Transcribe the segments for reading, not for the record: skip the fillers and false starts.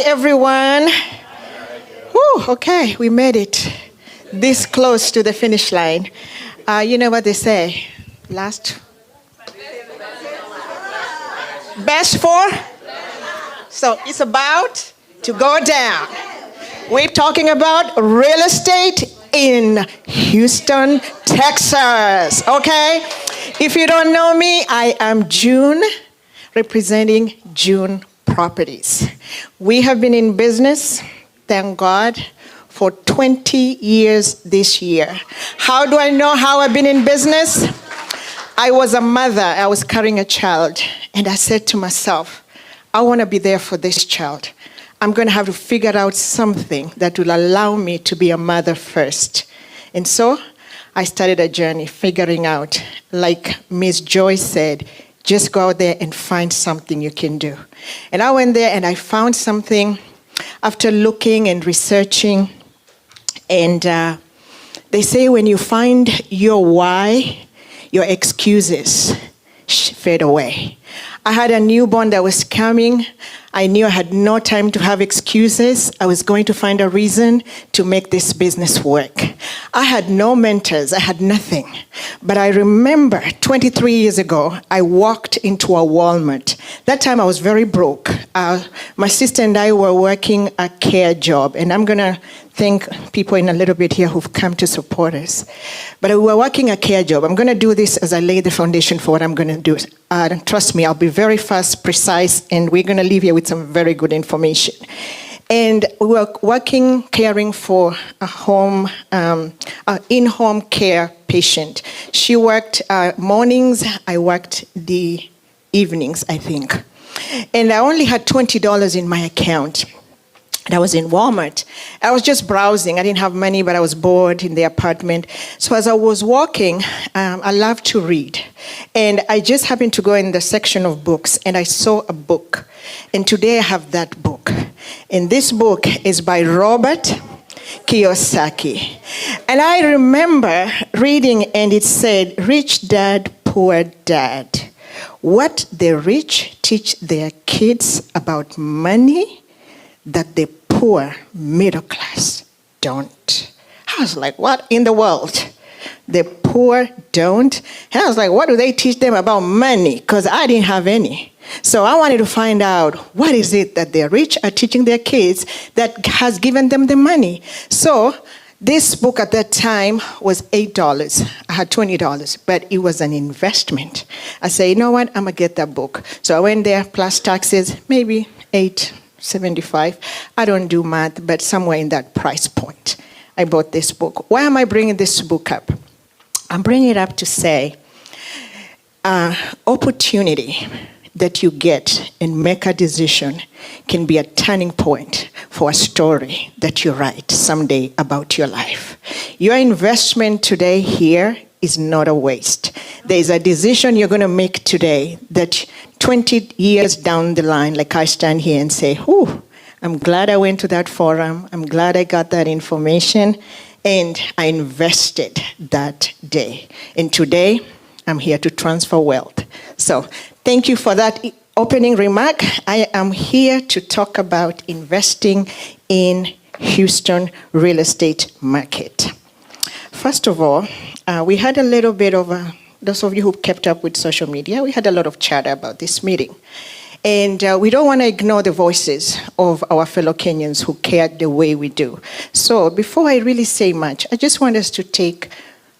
Hi, everyone. Whew, okay, we made it this close to the finish line. You know what they say? Best for? So it's about to go down. We're talking about real estate in Houston, Texas. Okay? If you don't know me, I am June, representing June Properties. We have been in business, thank God, for 20 years this year. How do I know how I've been in business? I was a mother. I was carrying a child. And I said to myself, I want to be there for this child. I'm going to have to figure out something that will allow me to be a mother first. And so I started a journey figuring out, like Miss Joy said, just go out there and find something you can do. And I went there and I found something after looking and researching. And they say when you find your why, your excuses fade away. I had a newborn that was coming. I knew I had no time to have excuses. I was going to find a reason to make this business work. I had no mentors. I had nothing. But I remember 23 years ago, I walked into a Walmart. That time I was very broke. My sister and I were working a care job. And I'm going to thank people in a little bit here who've come to support us. But we were working a care job. I'm going to do this as I lay the foundation for what I'm going to do. Trust me, I'll be very fast, precise, and we're going to leave here with some very good information. And we were working, caring for a home, in-home care patient. She worked mornings, I worked the evenings, I think. And I only had $20 in my account. And I was in Walmart. I was just browsing. I didn't have money, but I was bored in the apartment. So as I was walking, I love to read. And I just happened to go in the section of books, and I saw a book. And today I have that book. And this book is by Robert Kiyosaki. And I remember reading, and it said, Rich Dad, Poor Dad. What the rich teach their kids about money that the poor middle class don't. I was like, what in the world? The poor don't? And I was like, what do they teach them about money? Because I didn't have any. So I wanted to find out, what is it that the rich are teaching their kids that has given them the money? So this book at that time was $8. I had $20, but it was an investment. I said, you know what? I'm going to get that book. So I went there, plus taxes, maybe $8.75. I don't do math, but somewhere in that price point, I bought this book. Why am I bringing this book up? I'm bringing it up to say, opportunity that you get and make a decision can be a turning point for a story that you write someday about your life. Your investment today here is not a waste. There is a decision you're going to make today that 20 years down the line, like I stand here and say, whew, I'm glad I went to that forum. I'm glad I got that information. And I invested that day. And today, I'm here to transfer wealth. So thank you for that opening remark. I am here to talk about investing in Houston real estate market. First of all, we had a little bit of those of you who kept up with social media, we had a lot of chatter about this meeting. And we don't want to ignore the voices of our fellow Kenyans who care the way we do. So before I really say much, I just want us to take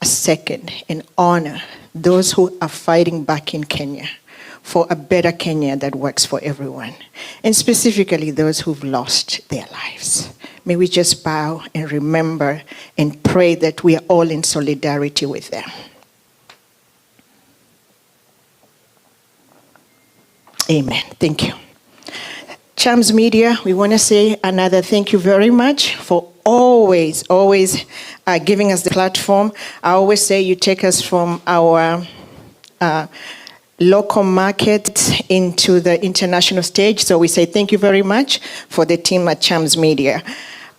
a second and honor those who are fighting back in Kenya for a better Kenya that works for everyone, and specifically those who've lost their lives. May we just bow and remember and pray that we are all in solidarity with them. Amen. Thank you. Chams Media, we want to say another thank you very much for always giving us the platform. I always say you take us from our local market into the international stage. So we say thank you very much for the team at Chams Media.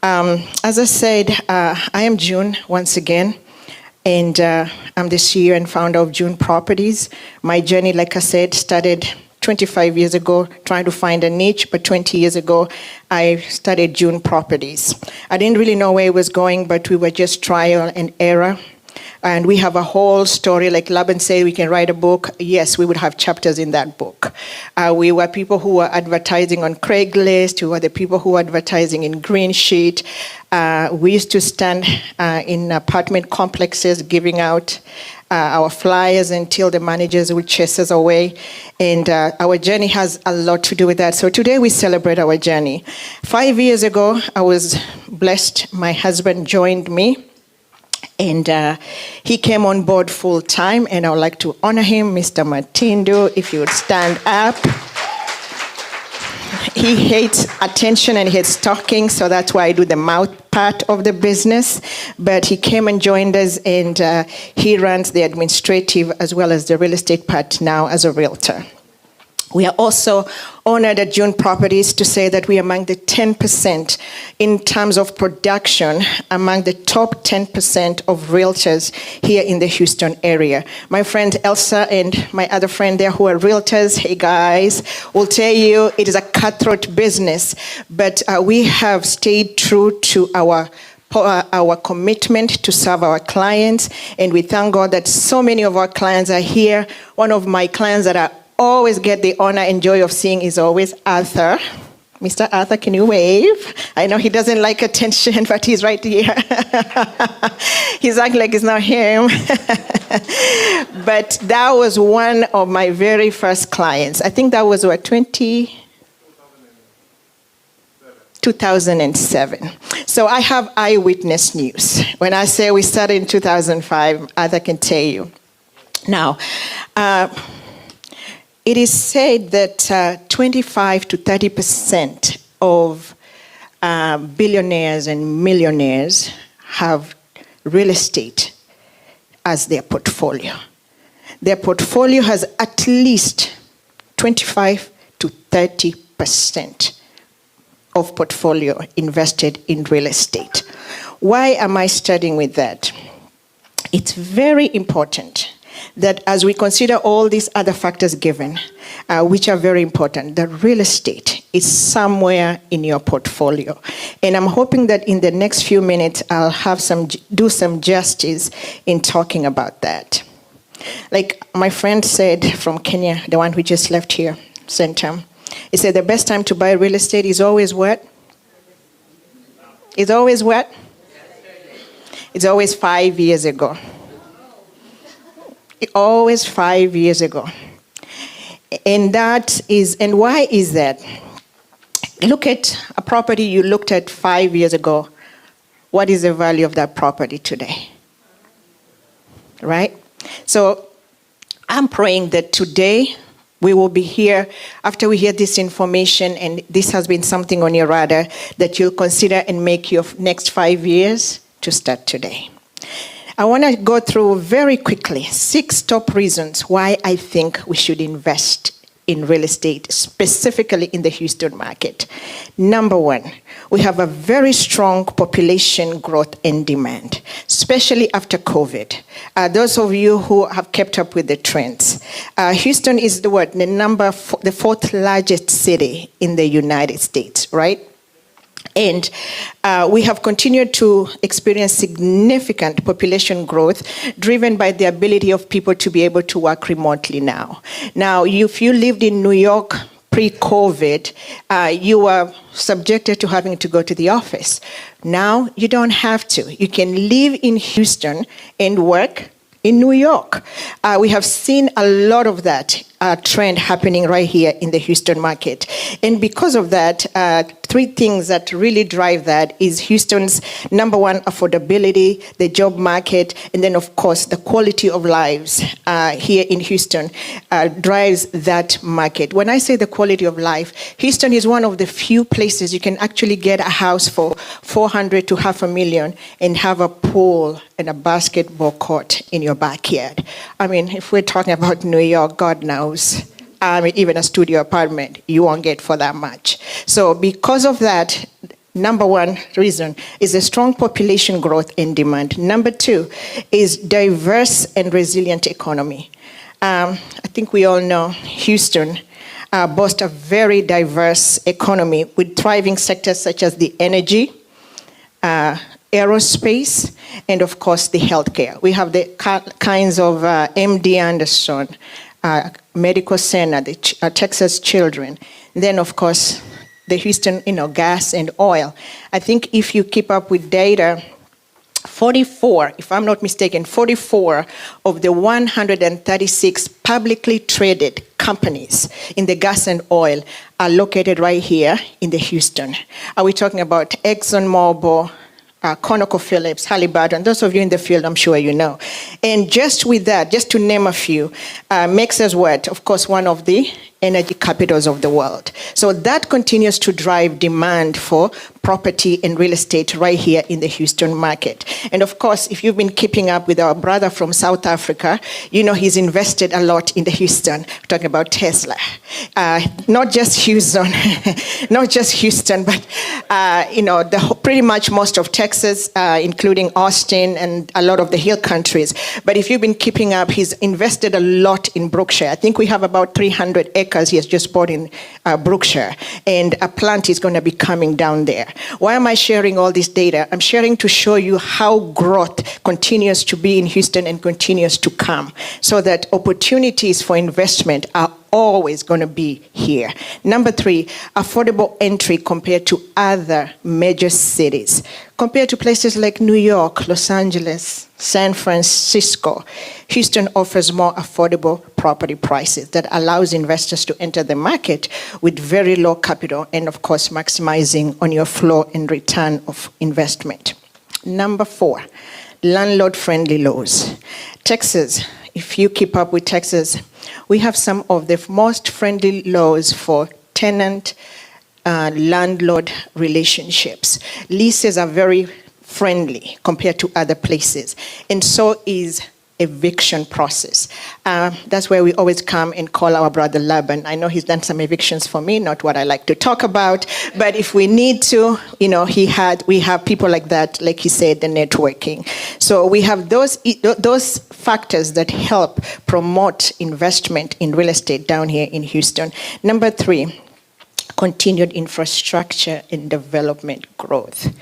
As I said, I am June once again. And I'm the CEO and founder of June Properties. My journey, like I said, started 25 years ago trying to find a niche, but 20 years ago, I started June Properties. I didn't really know where it was going, but we were just trial and error. And we have a whole story, like Laban said, we can write a book. Yes, we would have chapters in that book. We were people who were advertising on Craigslist. We were the people who were advertising in Green Sheet. We used to stand in apartment complexes giving out our flyers until the managers would chase us away. And our journey has a lot to do with that. So today we celebrate our journey. 5 years ago, I was blessed. My husband joined me. And he came on board full time, and I would like to honor him, Mr. Matindo, if you would stand up. He hates attention and he hates talking, so that's why I do the mouth part of the business. But he came and joined us, and he runs the administrative as well as the real estate part now as a realtor. We are also honored at June Properties to say that we are among the 10% in terms of production, among the top 10% of realtors here in the Houston area. My friend Elsa and my other friend there who are realtors, hey guys, will tell you it is a cutthroat business, but we have stayed true to our commitment to serve our clients, and we thank God that so many of our clients are here. One of my clients that I always get the honor and joy of seeing is always Arthur. Mr. Arthur, can you wave? I know he doesn't like attention, but he's right here. He's acting like it's not him. But that was one of my very first clients. I think that was 2007. So I have eyewitness news. When I say we started in 2005, Arthur can tell you. Now, it is said that 25 to 30% of billionaires and millionaires have real estate as their portfolio. Their portfolio has at least 25 to 30% of portfolio invested in real estate. Why am I starting with that? It's very important that as we consider all these other factors given, which are very important, that real estate is somewhere in your portfolio. And I'm hoping that in the next few minutes, I'll have do some justice in talking about that. Like my friend said from Kenya, the one who just left here, Centum, he said the best time to buy real estate is always what? It's always what? It's always 5 years ago. Always 5 years ago. And why is that? Look at a property you looked at 5 years ago. What is the value of that property today? Right? So I'm praying that today we will be here after we hear this information, and this has been something on your radar, that you'll consider and make your next 5 years to start today. I want to go through very quickly 6 top reasons why I think we should invest in real estate, specifically in the Houston market. Number 1, we have a very strong population growth and demand, especially after COVID. Those of you who have kept up with the trends, Houston is the 4th largest city in the United States, right? And we have continued to experience significant population growth driven by the ability of people to be able to work remotely now. Now, if you lived in New York pre-COVID, you were subjected to having to go to the office. Now, you don't have to. You can live in Houston and work in New York. We have seen a lot of that trend happening right here in the Houston market. And because of that, 3 things that really drive that is Houston's number 1, affordability, the job market, and then of course the quality of lives here in Houston drives that market. When I say the quality of life, Houston is one of the few places you can actually get a house for $400,000 to $500,000 and have a pool and a basketball court in your backyard. I mean, if we're talking about New York, God knows. Even a studio apartment, you won't get for that much. So because of that, number 1 reason is a strong population growth and demand. Number 2 is diverse and resilient economy. I think we all know Houston boast a very diverse economy with thriving sectors such as the energy, aerospace, and of course the healthcare. We have the kinds of MD Anderson, Medical Center, the Texas Children. Then of course the Houston, gas and oil. I think if you keep up with data, 44, if I'm not mistaken, 44 of the 136 publicly traded companies in the gas and oil are located right here in the Houston. Are we talking about ExxonMobil, ConocoPhillips, Halliburton? Those of you in the field, I'm sure you know. And just with that, just to name a few, makes us what? Of course, one of the energy capitals of the world. So that continues to drive demand for property and real estate right here in the Houston market. And of course, if you've been keeping up with our brother from South Africa, you know he's invested a lot in the Houston. We're talking about Tesla. Not just Houston, not just Houston, but pretty much most of Texas, including Austin and a lot of the hill countries. But if you've been keeping up, he's invested a lot in Brookshire. I think we have about 300 acres he has just bought in Brookshire, and a plant is going to be coming down there. Why am I sharing all this data? I'm sharing to show you how growth continues to be in Houston and continues to come, so that opportunities for investment are always going to be here. Number 3, affordable entry compared to other major cities. Compared to places like New York, Los Angeles, San Francisco, Houston offers more affordable property prices that allows investors to enter the market with very low capital and, of course, maximizing on your flow and return of investment. Number 4, landlord-friendly laws. Texas, if you keep up with Texas, we have some of the most friendly laws for tenant-landlord relationships. Leases are very friendly compared to other places, and so is eviction process. That's where we always come and call our brother Laban. I know he's done some evictions for me, not what I like to talk about, but if we need to, we have people like that, like he said, the networking. So we have those factors that help promote investment in real estate down here in Houston. Number 3, continued infrastructure and development growth.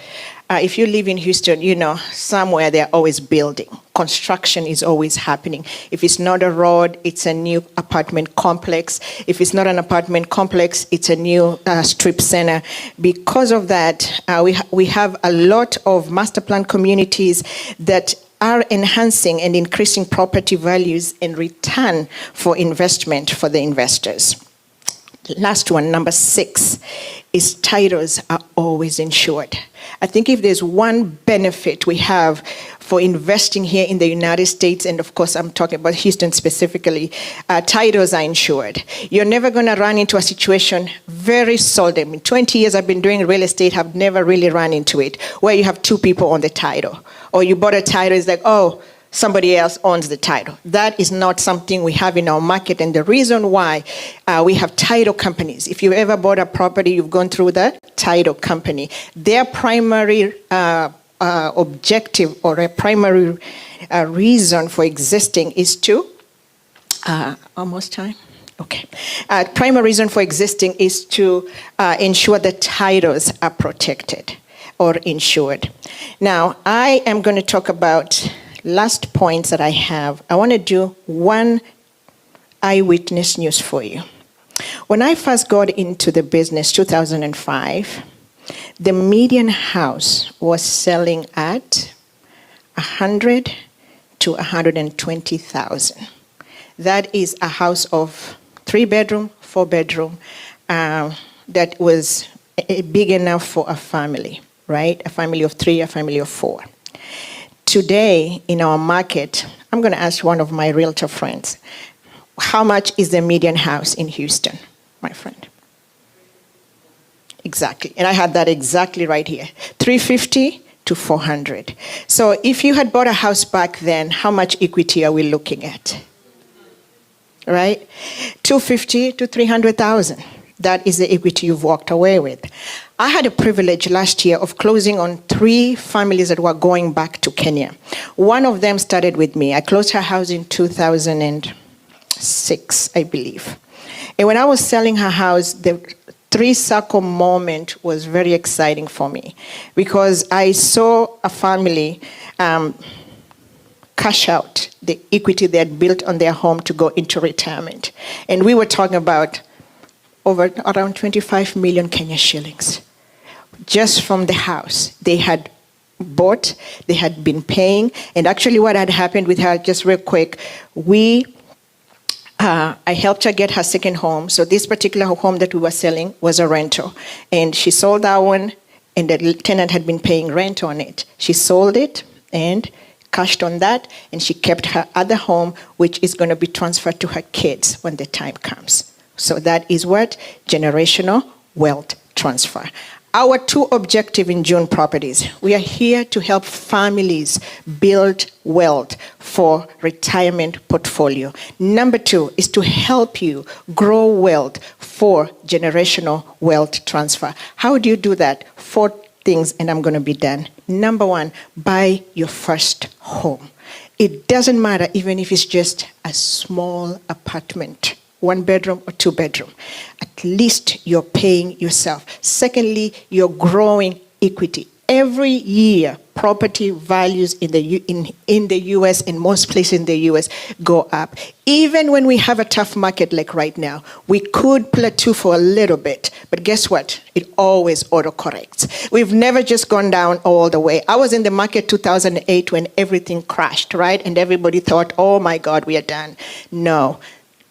If you live in Houston, somewhere they're always building. Construction is always happening. If it's not a road, it's a new apartment complex. If it's not an apartment complex, it's a new strip center. Because of that, we have a lot of master plan communities that are enhancing and increasing property values and return for investment for the investors. Last one, number 6, is titles are always insured. I think if there's one benefit we have for investing here in the United States, and of course I'm talking about Houston specifically, titles are insured. You're never going to run into a situation, very seldom. In 20 years I've been doing real estate, I've never really run into it, where you have 2 people on the title. Or you bought a title, it's like, oh, somebody else owns the title. That is not something we have in our market, and the reason why we have title companies. If you've ever bought a property, you've gone through the title company. Their primary objective or a primary reason for existing is to, almost time? Okay. Primary reason for existing is to ensure that titles are protected or insured. Now, I am going to talk about last points that I have. I want to do one eyewitness news for you. When I first got into the business, 2005, the median house was selling at 100 to 120,000. That is a house of 3-bedroom, 4-bedroom, that was big enough for a family, right? A family of 3, a family of 4. Today, in our market, I'm going to ask one of my realtor friends, how much is the median house in Houston, my friend? Exactly. And I had that exactly right here. 350 to 400. So if you had bought a house back then, how much equity are we looking at? Right? 250 to 300,000. That is the equity you've walked away with. I had a privilege last year of closing on 3 families that were going back to Kenya. One of them started with me. I closed her house in 2006, I believe. And when I was selling her house, the three-circle moment was very exciting for me because I saw a family cash out the equity they had built on their home to go into retirement. And we were talking about around 25 million Kenya shillings just from the house they had bought, they had been paying. And actually what had happened with her, just real quick, I helped her get her second home. So this particular home that we were selling was a rental. And she sold that one, and the tenant had been paying rent on it. She sold it and cashed on that, and she kept her other home, which is going to be transferred to her kids when the time comes. So that is what? Generational wealth transfer. Our two objectives in June Properties, we are here to help families build wealth for retirement portfolio. Number two is to help you grow wealth for generational wealth transfer. How do you do that? 4 things, and I'm going to be done. Number one, buy your first home. It doesn't matter even if it's just a small apartment. 1 bedroom or 2 bedroom. At least you're paying yourself. Secondly, you're growing equity. Every year, property values in the U.S. and most places in the U.S. go up. Even when we have a tough market like right now, we could plateau for a little bit. But guess what? It always autocorrects. We've never just gone down all the way. I was in the market 2008 when everything crashed, right? And everybody thought, oh my God, we are done. No.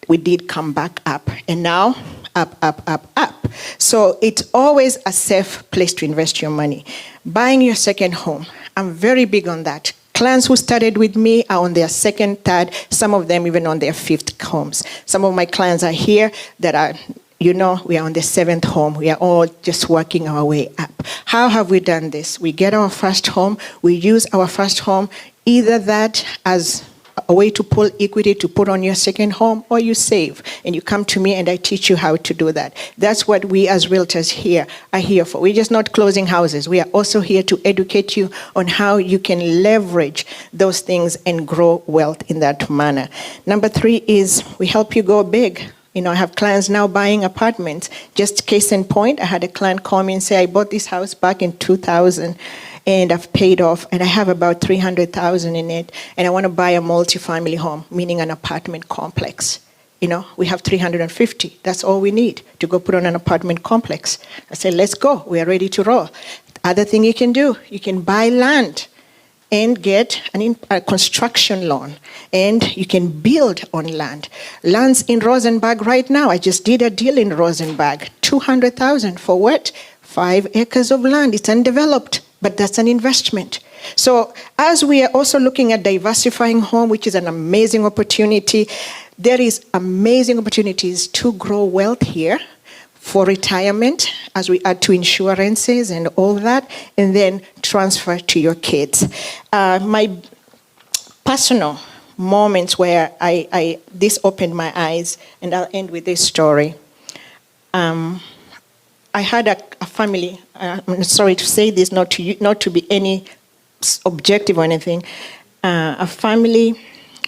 We did come back up, and now up, up, up, up. So it's always a safe place to invest your money. Buying your second home, I'm very big on that. Clients who started with me are on their second, third, some of them even on their 5th homes. Some of my clients are here that are, we are on the 7th home. We are all just working our way up. How have we done this? We get our first home. We use our first home, either that as a way to pull equity to put on your second home, or you save and you come to me and I teach you how to do that. That's what we as realtors here are here for. We're just not closing houses. We are also here to educate you on how you can leverage those things and grow wealth in that manner. Number 3 is we help you go big. I have clients now buying apartments. Just case in point, I had a client call me and say, I bought this house back in 2000. And I've paid off, and I have about $300,000 in it, and I want to buy a multi-family home, meaning an apartment complex. We have 350. That's all we need to go put on an apartment complex. I said, let's go. We are ready to roll. The other thing you can do, you can buy land and get a construction loan, and you can build on land. Land's in Rosenberg right now. I just did a deal in Rosenberg, $200,000 for what? 5 acres of land. It's undeveloped. But that's an investment. So as we are also looking at diversifying home, which is an amazing opportunity, there is amazing opportunities to grow wealth here for retirement as we add to insurances and all that, and then transfer to your kids. My personal moments where this opened my eyes, and I'll end with this story. I had a family, I'm sorry to say this, not to be any objective or anything, a family,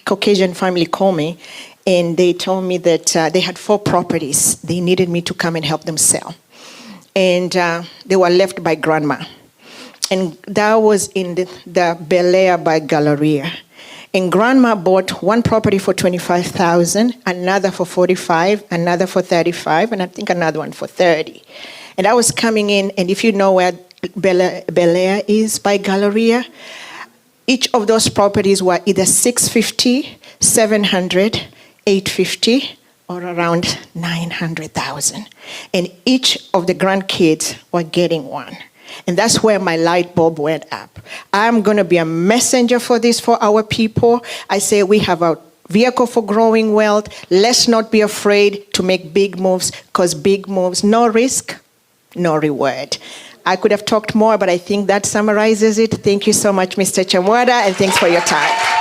Caucasian family called me, and they told me that they had 4 properties. They needed me to come and help them sell. And they were left by grandma. And that was in the Bel Air by Galleria. And grandma bought 1 property for $25,000, another for $45,000, another for $35,000, and I think another one for $30,000. And I was coming in, and if you know where Bel Air is by Galleria, each of those properties were either $650,000, $700,000, $850,000, or around $900,000. And each of the grandkids were getting one. And that's where my light bulb went up. I'm going to be a messenger for this for our people. I say we have a vehicle for growing wealth. Let's not be afraid to make big moves, because big moves, no risk, no reward. I could have talked more, but I think that summarizes it. Thank you so much, Mr. Chamwada, and thanks for your time.